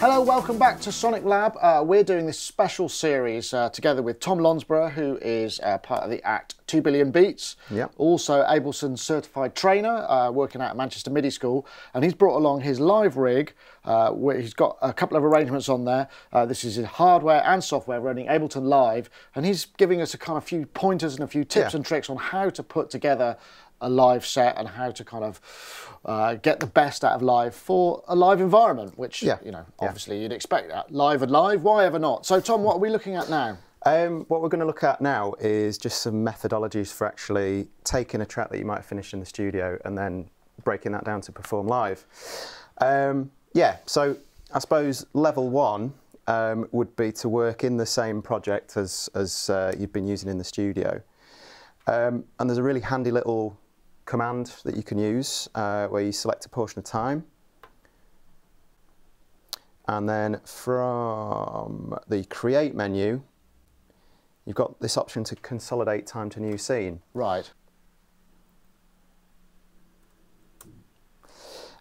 Hello, welcome back to Sonic Lab. We're doing this special series together with Tom Londsborough, who is part of the act 2 Billion Beats. Yep. Also Ableton certified trainer, working out at Manchester MIDI School. And he's brought along his live rig, where he's got a couple of arrangements on there. This is his hardware and software running Ableton Live. And he's giving us a kind of few pointers and a few tips and tricks on how to put together a live set and how to kind of get the best out of live for a live environment, which, you know, obviously you'd expect that. Live and live, why ever not? So Tom, what are we looking at now? What we're going to look at now is just some methodologies for actually taking a track that you might have finished in the studio and then breaking that down to perform live. Yeah, so I suppose level one would be to work in the same project as you've been using in the studio. And there's a really handy little command that you can use where you select a portion of time, and then from the create menu you've got this option to consolidate time to new scene. Right.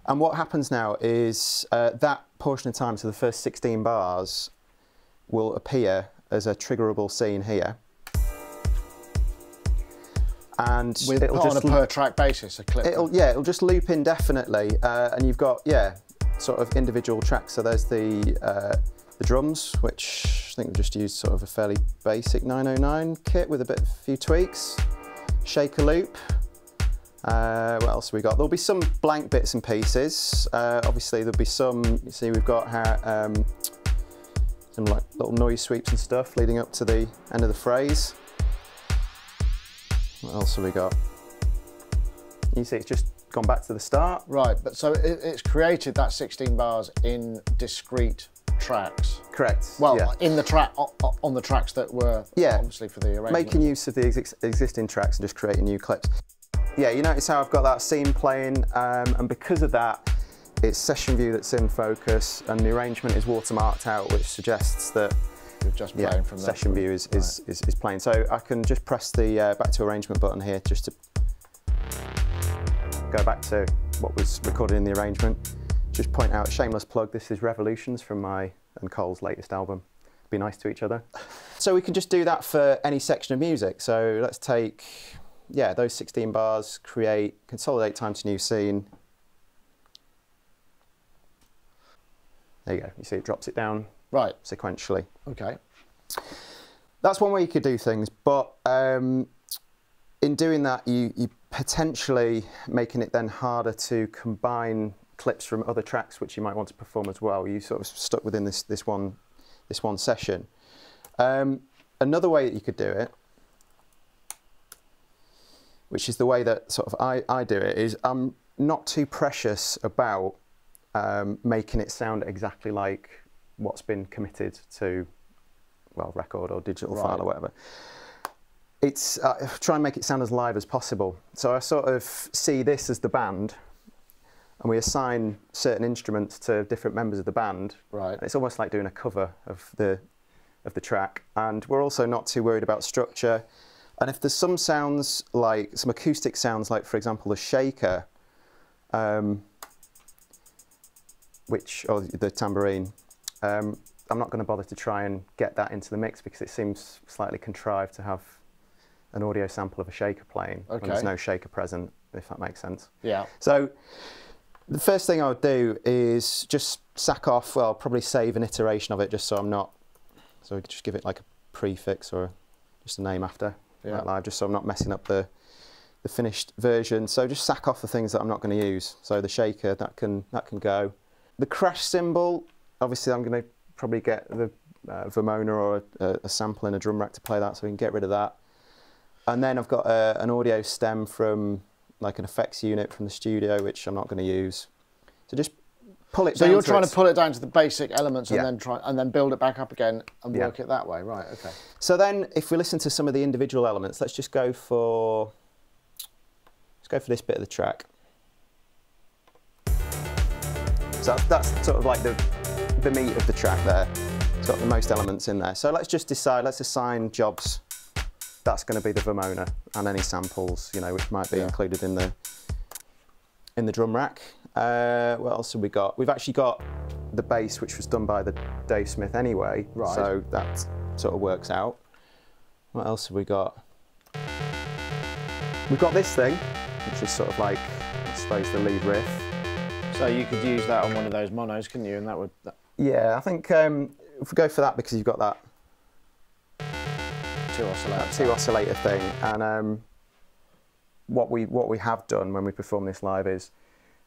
And what happens now is that portion of time, so the first 16 bars, will appear as a triggerable scene here. And it'll just on a per track basis, a clip. It'll just loop indefinitely, and you've got sort of individual tracks. So there's the drums, which I think we've just used sort of a fairly basic 909 kit with a few tweaks. Shaker loop. What else have we got? There'll be some blank bits and pieces. Obviously there'll be some. You see, we've got some like little noise sweeps and stuff leading up to the end of the phrase. What else have we got? You see it's just gone back to the start. Right, but so it's created that 16 bars in discrete tracks. Correct. Well, in the track, on the tracks that were obviously for the arrangement. Making use of the existing tracks and just creating new clips. Yeah, you notice how I've got that scene playing, and because of that, it's session view that's in focus, and the arrangement is watermarked out, which suggests that just playing from session view is playing. So I can just press the back to arrangement button here just to go back to what was recorded in the arrangement. Just point out, shameless plug, this is Revolutions from my and Cole's latest album. Be nice to each other. So we can just do that for any section of music. So let's take, those 16 bars, create, consolidate time to new scene. There you go, you see it drops it down. Right. Sequentially. Okay. That's one way you could do things, but in doing that, you potentially making it then harder to combine clips from other tracks which you might want to perform as well. You sort of stuck within this one session. Another way that you could do it, which is the way that sort of I do it, is I'm not too precious about making it sound exactly like what's been committed to, well, record or digital file or whatever. It's try and make it sound as live as possible. So I sort of see this as the band, and we assign certain instruments to different members of the band. Right. It's almost like doing a cover of the track, and we're also not too worried about structure. And if there's some sounds, like some acoustic sounds, like for example the shaker, or the tambourine, I'm not going to bother to try and get that into the mix because it seems slightly contrived to have an audio sample of a shaker playing when there's no shaker present, if that makes sense. Yeah. So the first thing I would do is just sack off, well, probably save an iteration of it just so I'm not, so just give it like a prefix or just a name after, like live, just so I'm not messing up the finished version. So just sack off the things that I'm not going to use. So the shaker, that can go. The crash cymbal, obviously I'm going to probably get the Vermona or a sample in a drum rack to play that, so we can get rid of that. And then I've got an audio stem from like an effects unit from the studio, which I'm not going to use. So just pull it down. So you're trying to pull it down to the basic elements and then build it back up again and work it that way, right? Okay. So then, if we listen to some of the individual elements, let's just go for this bit of the track. So that's sort of like the meat of the track there. It's got the most elements in there. So let's just decide, let's assign jobs. That's going to be the Vermona and any samples, you know, which might be included in the drum rack. What else have we got? We've actually got the bass, which was done by the Dave Smith anyway. Right. So that sort of works out. What else have we got? We've got this thing, which is sort of like, I suppose, the lead riff. So you could use that on one of those monos, couldn't you? And that would. Yeah, I think if we go for that, because you've got that two oscillator thing, and what we have done when we perform this live is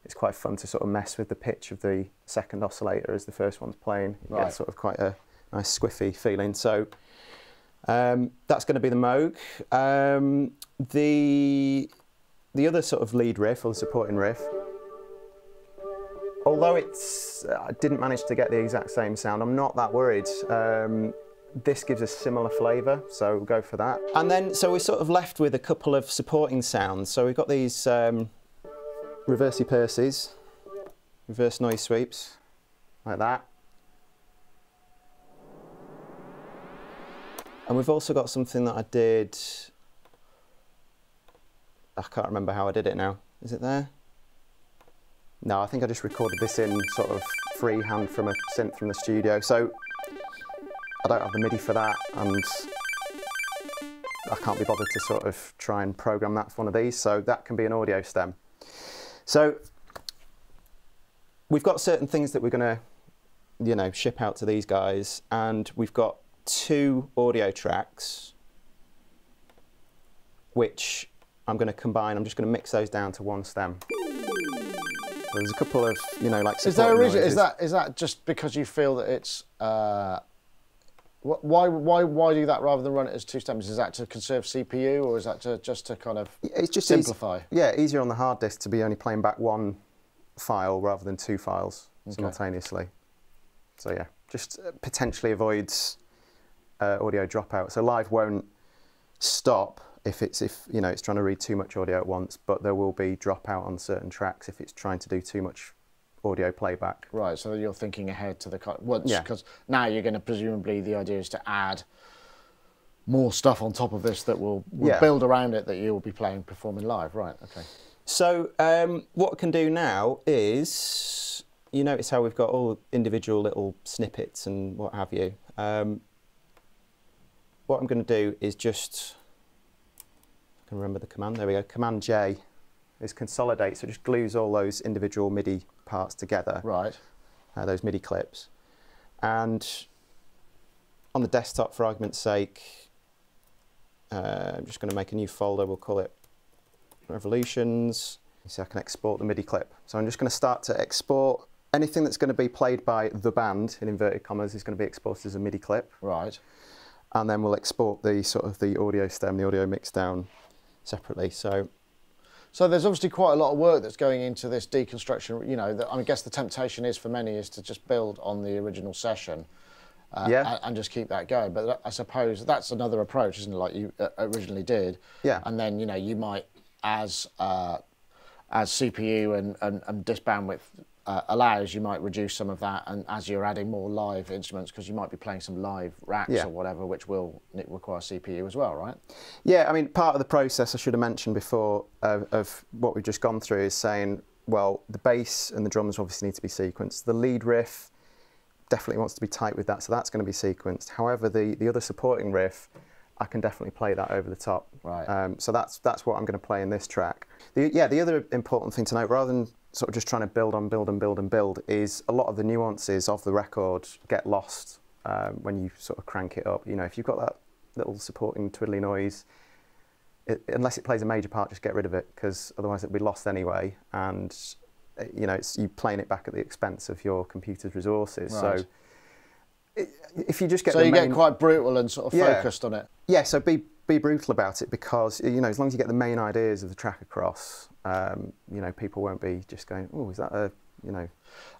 it's quite fun to sort of mess with the pitch of the second oscillator as the first one's playing. You get sort of quite a nice squiffy feeling. So that's going to be the Moog. The other sort of lead riff, or the supporting riff, although I didn't manage to get the exact same sound, I'm not that worried. This gives a similar flavour, so we'll go for that. And then, so we're sort of left with a couple of supporting sounds. So we've got these reversey Percys, reverse noise sweeps, like that. And we've also got something that I did, I can't remember how I did it now. Is it there? No, I think I just recorded this in sort of freehand from a synth from the studio. So I don't have the MIDI for that, and I can't be bothered to sort of try and program that for one of these. So that can be an audio stem. So we've got certain things that we're going to, ship out to these guys, and we've got 2 audio tracks, which I'm going to combine. I'm just going to mix those down to one stem. There's a couple of, like. Is that just because you feel that it's? Why do that rather than run it as 2 stems? Is that to conserve CPU, or is that just to kind of simplify? Easier on the hard disk to be only playing back 1 file rather than 2 files simultaneously. So yeah, just potentially avoids audio dropout. So live won't stop if it's trying to read too much audio at once, but there will be dropout on certain tracks if it's trying to do too much audio playback. Right, so you're thinking ahead to the because now you're going to, presumably the idea is to add more stuff on top of this that will build around it, that you'll be performing live. Right, okay. So what I can do now is, you notice how we've got all individual little snippets and what have you. What I'm going to do is just, I can remember the command, there we go, Command J is consolidate, so it just glues all those individual MIDI parts together. Right. Those MIDI clips. And on the desktop, for argument's sake, I'm just going to make a new folder, we'll call it Revolutions. You see I can export the MIDI clip. So I'm just going to start to export anything that's going to be played by the band, in inverted commas, is going to be exported as a MIDI clip. Right. And then we'll export the sort of the audio stem, the audio mix down separately. So there's obviously quite a lot of work that's going into this deconstruction. I guess the temptation is for many is to just build on the original session, and just keep that going. But I suppose that's another approach, isn't it? Like you originally did. Yeah. And then you might, as CPU and disk bandwidth allows, you might reduce some of that, and as you're adding more live instruments, because you might be playing some live racks or whatever, which will require CPU as well, right? Yeah, I mean, part of the process I should have mentioned before of what we've just gone through is saying, well, the bass and the drums obviously need to be sequenced. The lead riff definitely wants to be tight with that, so that's going to be sequenced. However, the other supporting riff, I can definitely play that over the top. Right. So that's what I'm going to play in this track. The other important thing to note, rather than sort of just trying to build on build and build and build, is a lot of the nuances of the record get lost when you sort of crank it up. If you've got that little supporting twiddly noise, unless it plays a major part, just get rid of it, because otherwise it'll be lost anyway. And it's you playing it back at the expense of your computer's resources. Right. So if you just get get quite brutal and sort of focused on it. Yeah, so be brutal about it, because as long as you get the main ideas of the track across, people won't be just going, oh, is that a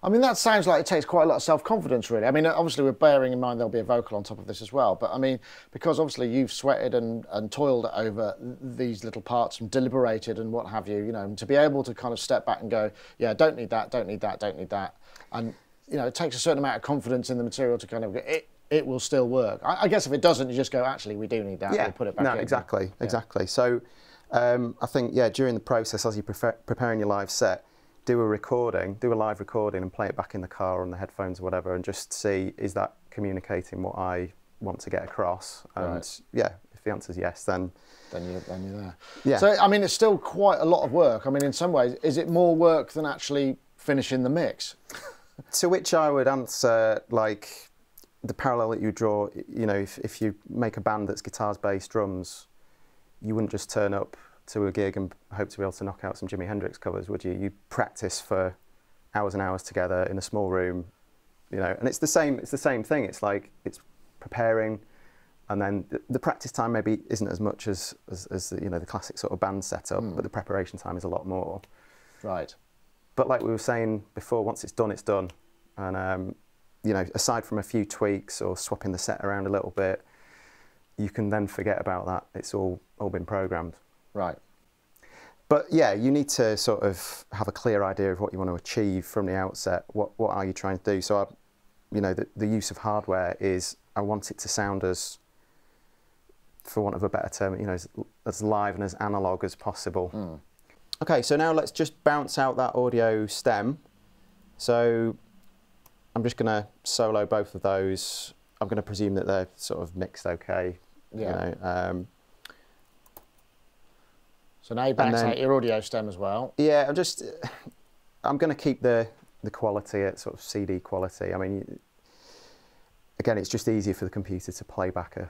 I mean, that sounds like it takes quite a lot of self-confidence, really. I mean, obviously we're bearing in mind there'll be a vocal on top of this as well, but I mean, because obviously you've sweated and toiled over these little parts and deliberated and what have you, and to be able to kind of step back and go, yeah, don't need that, don't need that, don't need that, and it takes a certain amount of confidence in the material to kind of go, it will still work. I guess if it doesn't, you just go, actually, we do need that. Yeah, we'll put it back in. No, exactly. So I think, during the process, as you're preparing your live set, do a recording, do a live recording and play it back in the car on the headphones or whatever, and just see, is that communicating what I want to get across? And yeah, if the answer is yes, then you're there. Yeah. So, I mean, it's still quite a lot of work. I mean, in some ways, is it more work than actually finishing the mix? To which I would answer, like, the parallel that you draw, you know, if you make a band that's guitars, bass, drums, you wouldn't just turn up to a gig and hope to be able to knock out some Jimi Hendrix covers, would you? You practice for hours and hours together in a small room, you know, and it's the same thing. It's like, it's preparing, and then the practice time maybe isn't as much as the, you know, the classic sort of band setup, but the preparation time is a lot more. Right. But like we were saying before, once it's done, it's done. And, you know, aside from a few tweaks or swapping the set around a little bit, you can then forget about that. It's all been programmed. Right. But yeah, you need to sort of have a clear idea of what you want to achieve from the outset. What are you trying to do? So, you know, the use of hardware is, I want it to sound as, for want of a better term, you know, as live and as analog as possible. Okay, so now let's just bounce out that audio stem. So I'm just going to solo both of those. I'm going to presume that they're sort of mixed okay. Yeah. You know, so now you bounce out your audio stem as well. Yeah, I'm going to keep the quality at sort of CD quality. I mean, again, it's just easier for the computer to play back a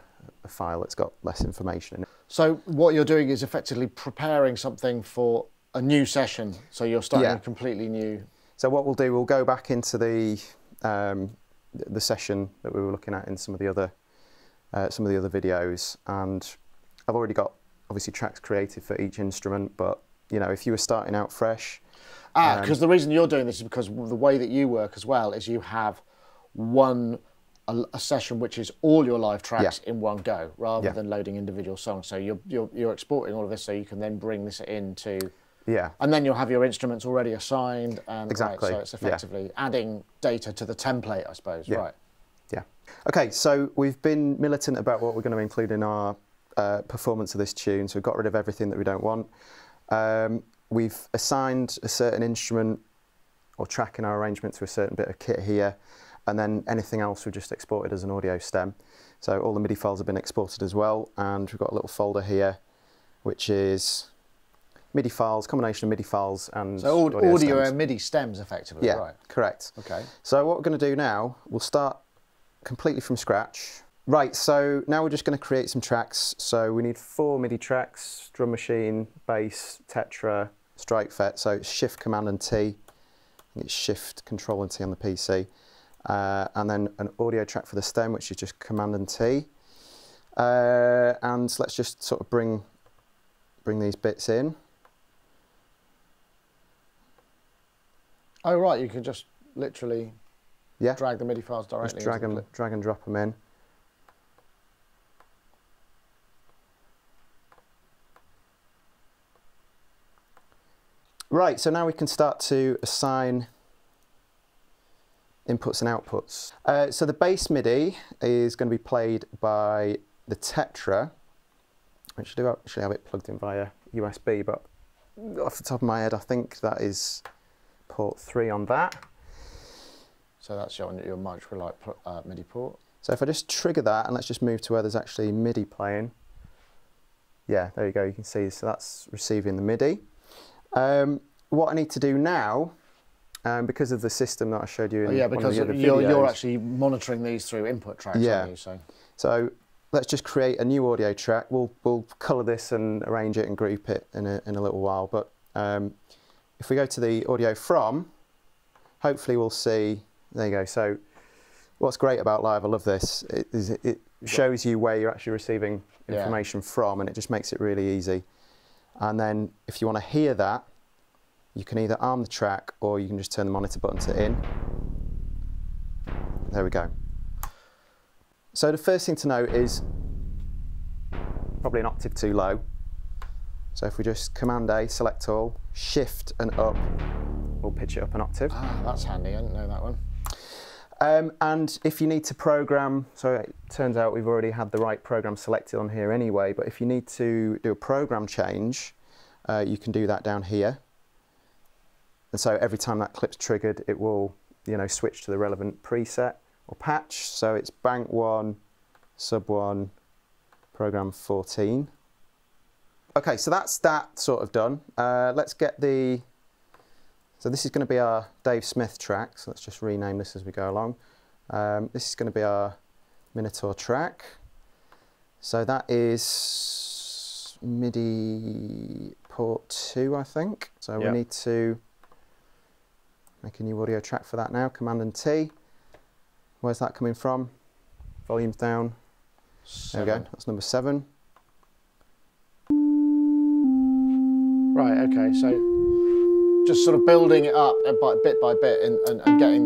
file that's got less information in it. So what you're doing is effectively preparing something for a new session. So you're starting a completely new. So what we'll do, we'll go back into the session that we were looking at in some of the other videos, and I've already got obviously tracks created for each instrument. But you know, if you were starting out fresh, because the reason you're doing this is because the way that you work as well is you have a session which is all your live tracks in one go, rather than loading individual songs. So you're exporting all of this so you can then bring this into. Yeah. And then you'll have your instruments already assigned. And, exactly. Right, so it's effectively adding data to the template, I suppose. Yeah. Right. Yeah. Okay, so we've been militant about what we're going to include in our performance of this tune. So we've got rid of everything that we don't want. We've assigned a certain instrument or track in our arrangement to a certain bit of kit here. And then anything else we've just exported as an audio stem. So all the MIDI files have been exported as well. And we've got a little folder here, which is MIDI files, combination of MIDI files and so audio stems. and MIDI stems, effectively. Yeah, right. Correct. Okay. So what we're going to do now, we'll start completely from scratch. Right, so now we're just going to create some tracks. So we need 4 MIDI tracks: drum machine, bass, tetra, strike fet. So it's Shift, Command and T. I think it's Shift, Control and T on the PC. And then an audio track for the stem, which is just Command and T. And let's just sort of bring these bits in. Oh, right, you can just literally drag the MIDI files directly. Just drag and drop them in. Right, so now we can start to assign inputs and outputs. So the bass MIDI is going to be played by the tetra, which I do actually have it plugged in via USB, but off the top of my head, I think that is port 3 on that. So that's your micro MIDI port. So if I just trigger that, and let's just move to where there's actually MIDI playing. Yeah, there you go, you can see, so that's receiving the MIDI. What I need to do now, because of the system that I showed you in one of the other videos, you're actually monitoring these through input tracks, aren't you? So let's just create a new audio track. We'll colour this and arrange it and group it in a little while. But if we go to the audio from, hopefully we'll see. There you go. So what's great about live, I love this, it shows you where you're actually receiving information from, and it just makes it really easy. And then if you want to hear that, you can either arm the track or you can just turn the monitor button to in. There we go. So the first thing to note is probably an octave too low. So if we just Command A, select all, Shift and up, we'll pitch it up an octave. Ah, that's handy, I didn't know that one. And if you need to program, so it turns out we've already had the right program selected on here anyway, but if you need to do a program change, you can do that down here. And so every time that clip's triggered, it will, you know, switch to the relevant preset or patch. So it's bank 1, sub 1, program 14. Okay, so that's that sort of done. Let's get the, so this is going to be our Dave Smith track. So let's just rename this as we go along. This is going to be our Minotaur track. So that is MIDI port 2, I think. So we need to make a new audio track for that now. Command and T. Where's that coming from? Volume's down. 7. There we go. That's number 7. Right. Okay. So just sort of building it up bit by bit and getting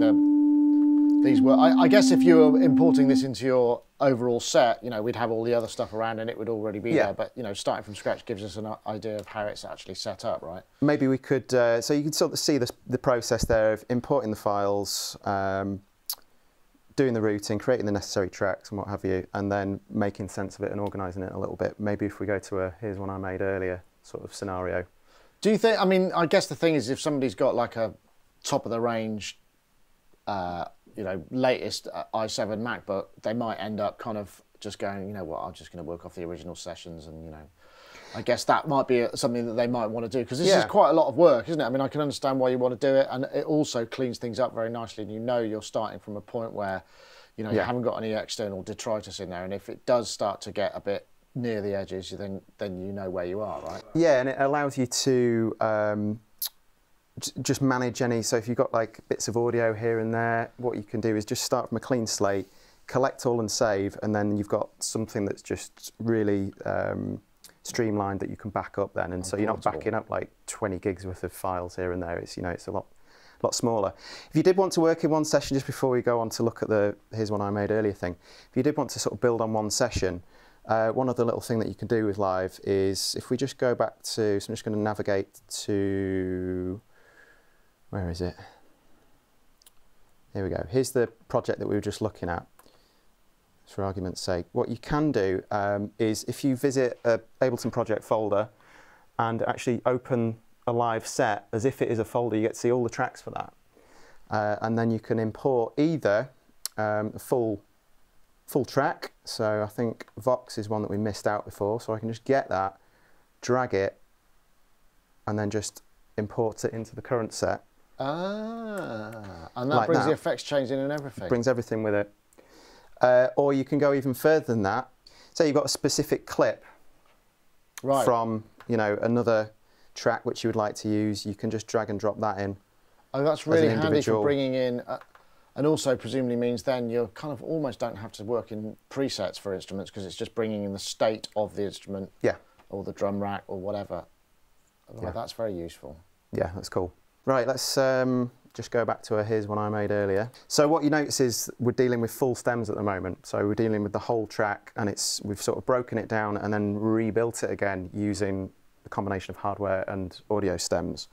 these work. I guess if you were importing this into your overall set, you know, we'd have all the other stuff around and it would already be there. But, you know, starting from scratch gives us an idea of how it's actually set up, right? Maybe we could, so you can sort of see the process there of importing the files, doing the routing, creating the necessary tracks and what have you, and then making sense of it and organising it a little bit. Maybe if we go to a here's one I made earlier sort of scenario. Do you think, I mean, I guess the thing is if somebody's got like a top of the range, you know, latest i7 MacBook, they might end up kind of just going, you know what, I'm just going to work off the original sessions and, you know, I guess that might be something that they might want to do because this is quite a lot of work, isn't it? I mean, I can understand why you want to do it, and it also cleans things up very nicely, and you know you're starting from a point where, you know, you haven't got any external detritus in there, and if it does start to get a bit near the edges, then you know where you are, right? Yeah, and it allows you to just manage any, so if you've got like bits of audio here and there, what you can do is just start from a clean slate, collect all and save, and then you've got something that's just really streamlined that you can back up then, and so you're not backing up like 20 gigs worth of files here and there. It's, you know, it's a lot smaller. If you did want to work in one session, just before we go on to look at the here's one I made earlier thing, if you did want to sort of build on one session, one other little thing that you can do with Live is if we just go back to, so I'm just going to navigate to, where is it? Here we go. Here's the project that we were just looking at. For argument's sake, what you can do is if you visit a Ableton project folder and actually open a live set as if it is a folder, you get to see all the tracks for that. And then you can import either a full track. So I think Vox is one that we missed out before, so I can just get that, drag it, and then just import it into the current set. Ah, and that brings the effects changing and everything. Brings everything with it. Or you can go even further than that. Say you've got a specific clip from, you know, another track which you would like to use. You can just drag and drop that in. Oh, that's really handy for bringing in, and also presumably means then you kind of almost don't have to work in presets for instruments because it's just bringing in the state of the instrument, or the drum rack or whatever. Oh, that's very useful. Yeah, that's cool. Right, let's just go back to here's one I made earlier. So what you notice is we're dealing with full stems at the moment. So we're dealing with the whole track, and we've sort of broken it down and then rebuilt it again using a combination of hardware and audio stems.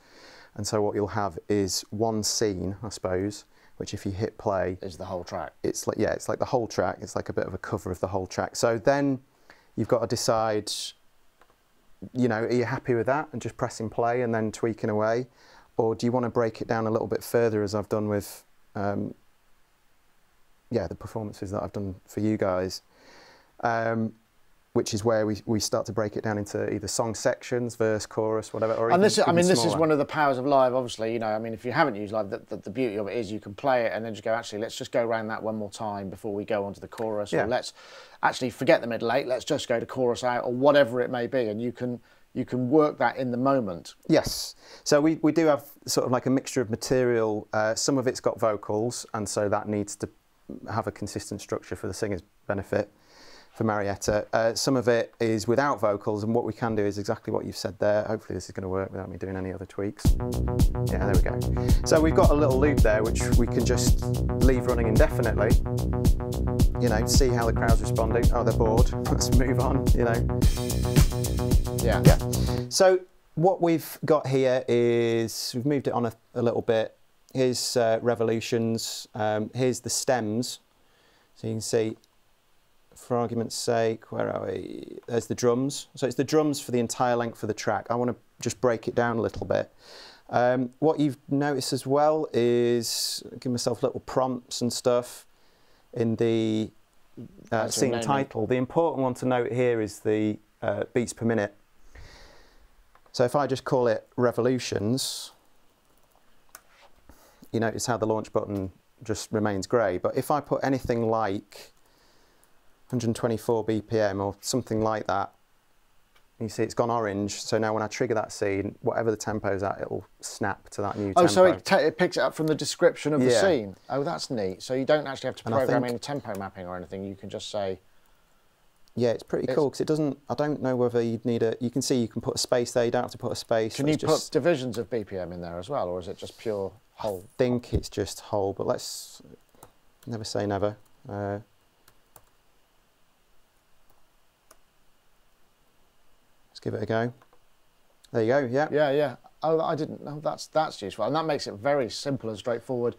And so what you'll have is one scene, I suppose, which if you hit play is the whole track. It's like, yeah, it's like the whole track. It's like a bit of a cover of the whole track. So then you've got to decide, you know, are you happy with that and just pressing play and then tweaking away? Or do you want to break it down a little bit further, as I've done with, the performances that I've done for you guys, which is where we start to break it down into either song sections, verse, chorus, whatever. Or and this, I mean, this is one of the powers of Live, obviously. You know, I mean, if you haven't used Live, the beauty of it is you can play it and then just go, actually, let's just go around that one more time before we go on to the chorus. Or let's actually forget the middle eight, let's just go to chorus out, or whatever it may be, and you can work that in the moment. Yes. So we do have sort of like a mixture of material. Some of it's got vocals, and so that needs to have a consistent structure for the singer's benefit, for Marietta. Some of it is without vocals, and what we can do is exactly what you've said there. Hopefully this is going to work without me doing any other tweaks. Yeah, there we go. So we've got a little loop there which we can just leave running indefinitely. You know, see how the crowd's responding. Oh, they're bored. Let's move on, you know. Yeah. So what we've got here is, we've moved it on a little bit. Here's revolutions. Here's the stems. So you can see, for argument's sake, where are we? There's the drums. So it's the drums for the entire length of the track. I want to just break it down a little bit. What you've noticed as well is, give myself little prompts and stuff in the scene title. The important one to note here is the beats per minute. So if I just call it revolutions, you notice how the launch button just remains grey. But if I put anything like 124 BPM or something like that, you see it's gone orange. So now when I trigger that scene, whatever the tempo's at, it'll snap to that new tempo. Oh, so it picks it up from the description of the scene. Oh, that's neat. So you don't actually have to program any tempo mapping or anything. You can just say... Yeah, it's pretty cool because it doesn't... I don't know whether you'd need a... You can see you can put a space there. You don't have to put a space. Can you put divisions of BPM in there as well, or is it just pure whole? I think it's just whole, but let's never say never. Let's give it a go. There you go, yeah. Yeah, yeah. Oh, I didn't know. That's useful. And that makes it very simple and straightforward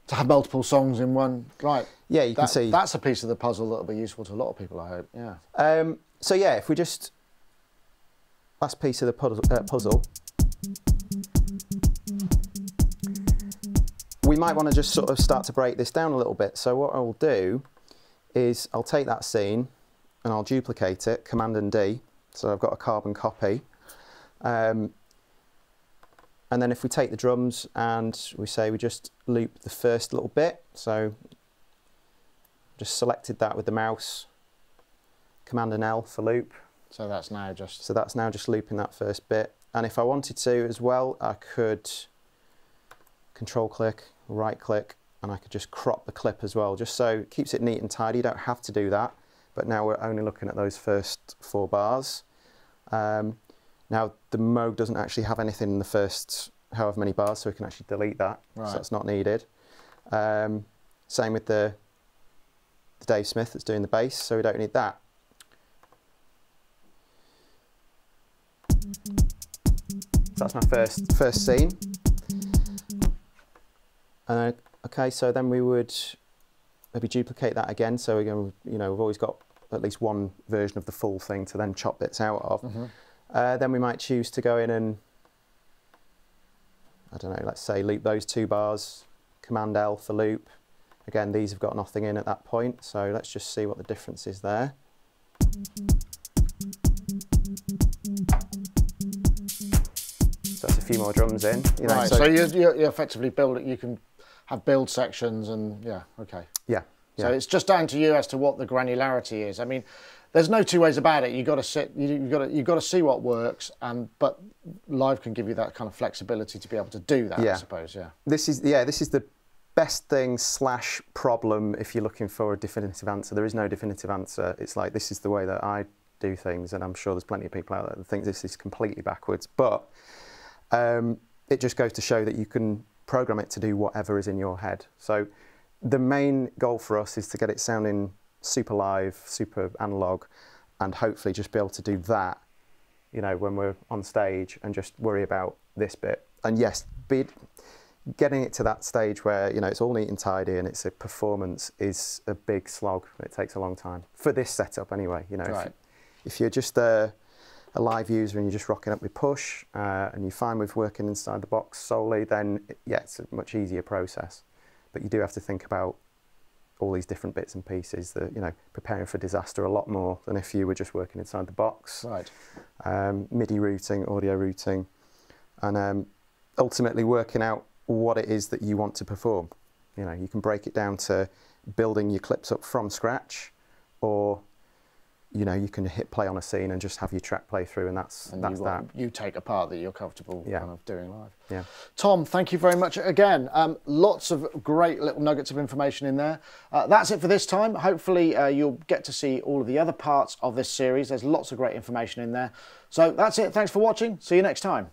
to have multiple songs in one. Right. Yeah, you can see. That's a piece of the puzzle that'll be useful to a lot of people, I hope. Yeah. So yeah, if we just... Last piece of the puzzle. We might want to just sort of start to break this down a little bit. So what I'll do is I'll take that scene and I'll duplicate it, Command and D. So I've got a carbon copy. And then if we take the drums and we say we just loop the first little bit, so just selected that with the mouse, Command and L for loop. So that's now just... So that's now just looping that first bit. And if I wanted to as well, I could control click, right click, and I could just crop the clip as well, just so it keeps it neat and tidy. You don't have to do that, but now we're only looking at those first 4 bars. Now the Moog doesn't actually have anything in the first however many bars, so we can actually delete that. Right. So that's not needed. Same with the Dave Smith that's doing the bass, so we don't need that. So that's my first scene. Okay, so then we would maybe duplicate that again. So we're going to, we've always got at least one version of the full thing to then chop bits out of. Mm-hmm. Then we might choose to go in and, I don't know, let's say loop those 2 bars, Command L for loop. Again, these have got nothing in at that point, so let's just see what the difference is there. So that's a few more drums in. Right, so you effectively build it, you can have build sections and, yeah, okay. Yeah. So it's just down to you as to what the granularity is. I mean, there's no 2 ways about it. You've got to see what works, but live can give you that kind of flexibility to be able to do that. I suppose. Yeah. This is the best thing / problem if you're looking for a definitive answer. There is no definitive answer. It's like this is the way that I do things, and I'm sure there's plenty of people out there that think this is completely backwards. But it just goes to show that you can program it to do whatever is in your head. So the main goal for us is to get it sounding super live, super analog, and hopefully just be able to do that, when we're on stage and just worry about this bit. And yes, getting it to that stage where, it's all neat and tidy and it's a performance is a big slog. It takes a long time. For this setup anyway, Right. If you're just a live user and you're just rocking up with push and you're fine with working inside the box solely, then it's a much easier process. But you do have to think about all these different bits and pieces that, preparing for disaster a lot more than if you were just working inside the box. Right. MIDI routing, audio routing, and ultimately working out what it is that you want to perform. You can break it down to building your clips up from scratch, or you can hit play on a scene and just have your track play through, and that's that. You take a part that you're comfortable kind of doing live. Yeah. Tom, thank you very much again. Lots of great little nuggets of information in there. That's it for this time. Hopefully you'll get to see all of the other parts of this series. There's lots of great information in there. So that's it. Thanks for watching. See you next time.